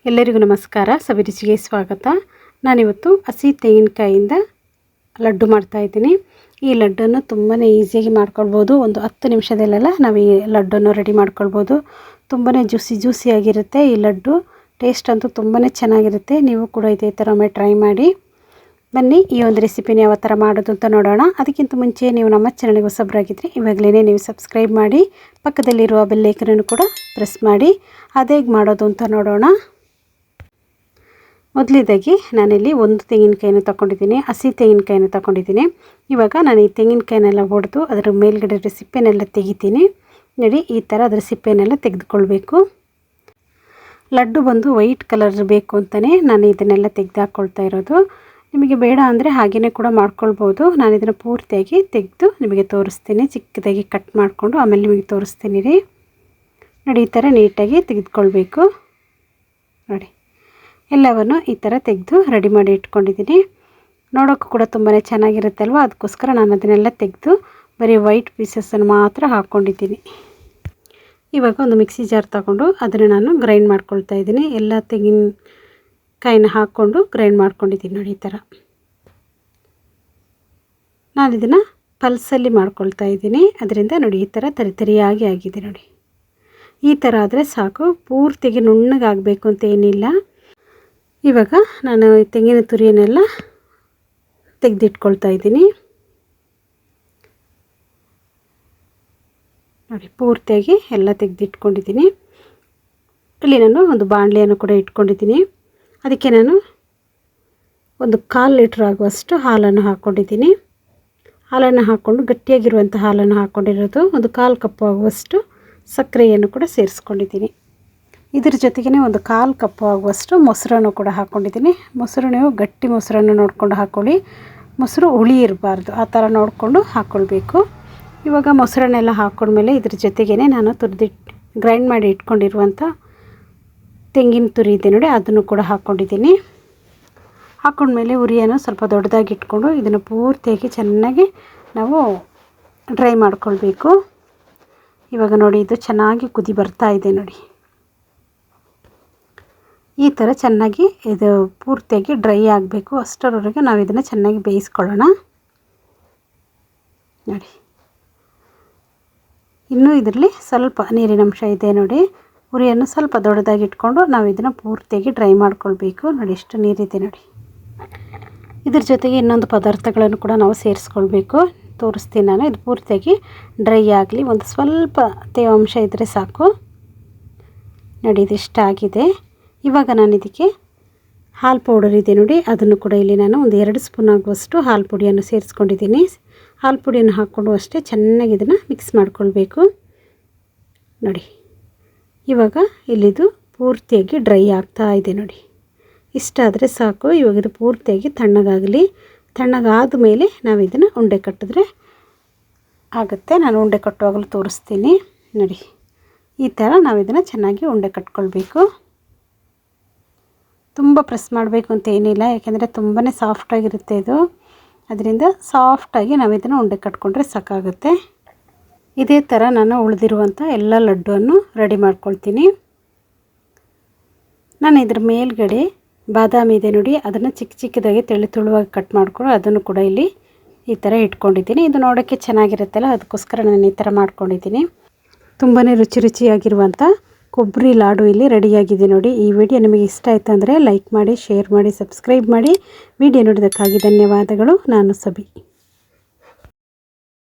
ಎಲ್ಲರಿಗೂ ನಮಸ್ಕಾರ. ಸವಿರುಚಿಗೆ ಸ್ವಾಗತ. ನಾನಿವತ್ತು ಹಸಿ ತೆಂಗಿನಕಾಯಿಯಿಂದ ಲಡ್ಡು ಮಾಡ್ತಾಯಿದ್ದೀನಿ. ಈ ಲಡ್ಡನ್ನು ತುಂಬಾ ಈಸಿಯಾಗಿ ಮಾಡ್ಕೊಳ್ಬೋದು. ಒಂದು 10 ನಿಮಿಷದಲ್ಲೆಲ್ಲ ನಾವು ಈ ಲಡ್ಡನ್ನು ರೆಡಿ ಮಾಡ್ಕೊಳ್ಬೋದು. ತುಂಬಾ ಜ್ಯೂಸಿಯಾಗಿರುತ್ತೆ ಈ ಲಡ್ಡು. ಟೇಸ್ಟ್ ಅಂತೂ ತುಂಬಾ ಚೆನ್ನಾಗಿರುತ್ತೆ. ನೀವು ಕೂಡ ಇದೇ ಥರ ಒಮ್ಮೆ ಟ್ರೈ ಮಾಡಿ. ಬನ್ನಿ ಈ ಒಂದು ರೆಸಿಪಿನ ಯಾವ ಥರ ಮಾಡೋದು ಅಂತ ನೋಡೋಣ. ಅದಕ್ಕಿಂತ ಮುಂಚೆ ನೀವು ನಮ್ಮ ಚಾನಲ್ಗೆ ಹೊಸಬರಾಗಿದ್ದರೆ ಇವಾಗಲೇ ನೀವು ಸಬ್ಸ್ಕ್ರೈಬ್ ಮಾಡಿ, ಪಕ್ಕದಲ್ಲಿರುವ ಬೆಲ್ ಐಕನನ್ನು ಕೂಡ ಪ್ರೆಸ್ ಮಾಡಿ. ಅದೇಗೆ ಮಾಡೋದು ಅಂತ ನೋಡೋಣ. ಮೊದಲಿದಾಗಿ ನಾನಿಲ್ಲಿ ಒಂದು ತೆಂಗಿನಕಾಯಿನ ತಗೊಂಡಿದ್ದೀನಿ, ಹಸಿ ತೆಂಗಿನಕಾಯಿನ ತಗೊಂಡಿದ್ದೀನಿ. ಇವಾಗ ನಾನು ಈ ತೆಂಗಿನಕಾಯಿನೆಲ್ಲ ಒಡೆದು ಅದರ ಮೇಲ್ಗಡೆ ಸಿಪ್ಪೆನೆಲ್ಲ ತೆಗಿತೀನಿ. ನೋಡಿ, ಈ ಥರ ಅದರ ಸಿಪ್ಪೆನೆಲ್ಲ ತೆಗೆದುಕೊಳ್ಬೇಕು. ಲಡ್ಡು ಬಂದು ವೈಟ್ ಕಲರ್ ಬೇಕು ಅಂತಲೇ ನಾನು ಇದನ್ನೆಲ್ಲ ತೆಗೆದು ಹಾಕ್ಕೊಳ್ತಾ ಇರೋದು. ನಿಮಗೆ ಬೇಡ ಅಂದರೆ ಹಾಗೆಯೇ ಕೂಡ ಮಾಡ್ಕೊಳ್ಬೋದು. ನಾನು ಇದನ್ನು ಪೂರ್ತಿಯಾಗಿ ತೆಗೆದು ನಿಮಗೆ ತೋರಿಸ್ತೀನಿ. ಚಿಕ್ಕದಾಗಿ ಕಟ್ ಮಾಡಿಕೊಂಡು ಆಮೇಲೆ ನಿಮಗೆ ತೋರಿಸ್ತೀನಿ ರೀ. ನೋಡಿ, ಈ ಥರ ನೀಟಾಗಿ ತೆಗೆದುಕೊಳ್ಬೇಕು. ನೋಡಿ, ಎಲ್ಲವನ್ನು ಈ ಥರ ತೆಗೆದು ರೆಡಿ ಮಾಡಿ ಇಟ್ಕೊಂಡಿದ್ದೀನಿ. ನೋಡೋಕ್ಕೂ ಕೂಡ ತುಂಬಾ ಚೆನ್ನಾಗಿರುತ್ತೆ ಅಲ್ವಾ. ಅದಕ್ಕೋಸ್ಕರ ನಾನು ಅದನ್ನೆಲ್ಲ ತೆಗೆದು ಬರೀ ವೈಟ್ ಪೀಸಸನ್ನು ಮಾತ್ರ ಹಾಕ್ಕೊಂಡಿದ್ದೀನಿ. ಇವಾಗ ಒಂದು ಮಿಕ್ಸಿ ಜಾರ್ ತಗೊಂಡು ಅದನ್ನು ನಾನು ಗ್ರೈಂಡ್ ಮಾಡ್ಕೊಳ್ತಾ ಇದ್ದೀನಿ. ಎಲ್ಲ ತೆಂಗಿನಕಾಯಿನ ಹಾಕ್ಕೊಂಡು ಗ್ರೈಂಡ್ ಮಾಡ್ಕೊಂಡಿದ್ದೀನಿ. ನೋಡಿ, ಈ ಥರ ನಾನು ಇದನ್ನು ಪಲ್ಸಲ್ಲಿ ಮಾಡ್ಕೊಳ್ತಾ ಇದ್ದೀನಿ. ಅದರಿಂದ ನೋಡಿ, ಈ ಥರ ತರಿತರಿಯಾಗಿ ಆಗಿದೆ. ನೋಡಿ, ಈ ಥರ ಆದರೆ ಸಾಕು. ಪೂರ್ತಿಗೆ ನುಣ್ಣಗಾಗಬೇಕು ಅಂತ ಏನಿಲ್ಲ. ಇವಾಗ ನಾನು ತೆಂಗಿನ ತುರಿಯನ್ನೆಲ್ಲ ತೆಗೆದಿಟ್ಕೊಳ್ತಾ ಇದ್ದೀನಿ. ನೋಡಿ, ಪೂರ್ತಿಯಾಗಿ ಎಲ್ಲ ತೆಗೆದಿಟ್ಕೊಂಡಿದ್ದೀನಿ. ಇಲ್ಲಿ ನಾನು ಒಂದು ಬಾಣಲೆಯನ್ನು ಕೂಡ ಇಟ್ಕೊಂಡಿದ್ದೀನಿ. ಅದಕ್ಕೆ ನಾನು ಒಂದು 1/4 ಲೀಟ್ರ್ ಆಗುವಷ್ಟು ಹಾಲನ್ನು ಹಾಕ್ಕೊಂಡಿದ್ದೀನಿ. ಹಾಲನ್ನು ಹಾಕ್ಕೊಂಡು ಗಟ್ಟಿಯಾಗಿರುವಂಥ ಹಾಲನ್ನು ಹಾಕ್ಕೊಂಡಿರೋದು. ಒಂದು 1/4 ಕಪ್ ಆಗುವಷ್ಟು ಸಕ್ಕರೆಯನ್ನು ಕೂಡ ಸೇರಿಸ್ಕೊಂಡಿದ್ದೀನಿ. ಇದ್ರ ಜೊತೆಗೇ ಒಂದು 1/4 ಕಪ್ ಆಗುವಷ್ಟು ಮೊಸರನ್ನು ಕೂಡ ಹಾಕ್ಕೊಂಡಿದ್ದೀನಿ. ಮೊಸರು ನೀವು ಗಟ್ಟಿ ಮೊಸರನ್ನು ನೋಡಿಕೊಂಡು ಹಾಕ್ಕೊಳ್ಳಿ. ಮೊಸರು ಹುಳಿ ಇರಬಾರ್ದು, ಆ ಥರ ನೋಡಿಕೊಂಡು ಹಾಕ್ಕೊಳ್ಬೇಕು. ಇವಾಗ ಮೊಸರನ್ನೆಲ್ಲ ಹಾಕ್ಕೊಂಡ್ಮೇಲೆ ಇದ್ರ ಜೊತೆಗೇ ನಾನು ಗ್ರೈಂಡ್ ಮಾಡಿ ಇಟ್ಕೊಂಡಿರುವಂಥ ತೆಂಗಿನ ತುರಿ ಇದೆ ನೋಡಿ, ಅದನ್ನು ಕೂಡ ಹಾಕ್ಕೊಂಡಿದ್ದೀನಿ. ಹಾಕ್ಕೊಂಡ್ಮೇಲೆ ಉರಿಯನ್ನು ಸ್ವಲ್ಪ ದೊಡ್ಡದಾಗಿ ಇಟ್ಕೊಂಡು ಇದನ್ನು ಪೂರ್ತಿಯಾಗಿ ಚೆನ್ನಾಗಿ ನಾವು ಡ್ರೈ ಮಾಡ್ಕೊಳ್ಬೇಕು. ಇವಾಗ ನೋಡಿ, ಇದು ಚೆನ್ನಾಗಿ ಕುದಿ ಬರ್ತಾ ಇದೆ. ನೋಡಿ, ಈ ಥರ ಚೆನ್ನಾಗಿ ಇದು ಪೂರ್ತಿಯಾಗಿ ಡ್ರೈ ಆಗಬೇಕು. ಅಷ್ಟರವರೆಗೆ ನಾವು ಇದನ್ನು ಚೆನ್ನಾಗಿ ಬೇಯಿಸ್ಕೊಳ್ಳೋಣ. ನೋಡಿ, ಇನ್ನೂ ಇದರಲ್ಲಿ ಸ್ವಲ್ಪ ನೀರಿನಂಶ ಇದೆ. ನೋಡಿ, ಉರಿಯನ್ನು ಸ್ವಲ್ಪ ದೊಡ್ಡದಾಗಿ ಇಟ್ಕೊಂಡು ನಾವು ಇದನ್ನು ಪೂರ್ತಿಯಾಗಿ ಡ್ರೈ ಮಾಡ್ಕೊಳ್ಬೇಕು. ನೋಡಿ, ಎಷ್ಟು ನೀರಿದೆ ನೋಡಿ. ಇದ್ರ ಜೊತೆಗೆ ಇನ್ನೊಂದು ಪದಾರ್ಥಗಳನ್ನು ಕೂಡ ನಾವು ಸೇರಿಸ್ಕೊಳ್ಬೇಕು. ತೋರಿಸ್ತೀನಿ ನಾನು. ಇದು ಪೂರ್ತಿಯಾಗಿ ಡ್ರೈ ಆಗಲಿ. ಒಂದು ಸ್ವಲ್ಪ ತೇವಾಂಶ ಇದ್ದರೆ ಸಾಕು. ನೋಡಿ, ಇದಿಷ್ಟಾಗಿದೆ. ಇವಾಗ ನಾನು ಇದಕ್ಕೆ ಹಾಲು ಪೌಡರ್ ಇದೆ ನೋಡಿ, ಅದನ್ನು ಕೂಡ ಇಲ್ಲಿ ನಾನು ಒಂದು 2 ಸ್ಪೂನ್ ಆಗುವಷ್ಟು ಹಾಲು ಪುಡಿಯನ್ನು ಸೇರಿಸ್ಕೊಂಡಿದ್ದೀನಿ. ಹಾಲು ಪುಡಿಯನ್ನು ಹಾಕ್ಕೊಂಡು ಅಷ್ಟೇ ಚೆನ್ನಾಗಿ ಇದನ್ನು ಮಿಕ್ಸ್ ಮಾಡ್ಕೊಳ್ಬೇಕು. ನೋಡಿ, ಇವಾಗ ಇಲ್ಲಿದು ಪೂರ್ತಿಯಾಗಿ ಡ್ರೈ ಆಗ್ತಾ ಇದೆ. ನೋಡಿ, ಇಷ್ಟಾದರೆ ಸಾಕು. ಇವಾಗ ಇದು ಪೂರ್ತಿಯಾಗಿ ತಣ್ಣಗಾಗಲಿ. ತಣ್ಣಗಾದ ಮೇಲೆ ನಾವು ಇದನ್ನು ಉಂಡೆ ಕಟ್ಟಿದ್ರೆ ಆಗುತ್ತೆ. ನಾನು ಉಂಡೆ ಕಟ್ಟುವಾಗಲೂ ತೋರಿಸ್ತೀನಿ. ನೋಡಿ, ಈ ಥರ ನಾವು ಇದನ್ನು ಚೆನ್ನಾಗಿ ಉಂಡೆ ಕಟ್ಕೊಳ್ಬೇಕು. ತುಂಬ ಪ್ರೆಸ್ ಮಾಡಬೇಕು ಅಂತ ಏನಿಲ್ಲ, ಯಾಕೆಂದರೆ ತುಂಬಾ ಸಾಫ್ಟಾಗಿರುತ್ತೆ ಇದು. ಅದರಿಂದ ಸಾಫ್ಟಾಗಿ ನಾವು ಇದನ್ನು ಉಂಡೆ ಕಟ್ಕೊಂಡ್ರೆ ಸಾಕಾಗುತ್ತೆ. ಇದೇ ಥರ ನಾನು ಉಳಿದಿರುವಂಥ ಎಲ್ಲ ಲಡ್ಡುವನ್ನು ರೆಡಿ ಮಾಡ್ಕೊಳ್ತೀನಿ. ನಾನು ಇದ್ರ ಮೇಲ್ಗಡೆ ಬಾದಾಮಿ ಇದೆ ನೋಡಿ, ಅದನ್ನು ಚಿಕ್ಕ ಚಿಕ್ಕದಾಗಿ ತೆಳುವಾಗಿ ಕಟ್ ಮಾಡ್ಕೊಂಡು ಅದನ್ನು ಕೂಡ ಇಲ್ಲಿ ಈ ಥರ ಇಟ್ಕೊಂಡಿದ್ದೀನಿ. ಇದು ನೋಡೋಕ್ಕೆ ಚೆನ್ನಾಗಿರುತ್ತಲ್ಲ, ಅದಕ್ಕೋಸ್ಕರ ನಾನು ಈ ಥರ ಮಾಡ್ಕೊಂಡಿದ್ದೀನಿ. ತುಂಬಾ ರುಚಿಯಾಗಿರುವಂಥ ಕೊಬ್ಬರಿ ಲಾಡು ಇಲ್ಲಿ ರೆಡಿಯಾಗಿದೆ ನೋಡಿ. ಈ ವಿಡಿಯೋ ನಿಮಗೆ ಇಷ್ಟ ಆಯಿತು ಅಂದರೆ ಲೈಕ್ ಮಾಡಿ, ಶೇರ್ ಮಾಡಿ, ಸಬ್ಸ್ಕ್ರೈಬ್ ಮಾಡಿ. ವಿಡಿಯೋ ನೋಡಿದ್ದಕ್ಕಾಗಿ ಧನ್ಯವಾದಗಳು. ನಾನು ಸಬಿ.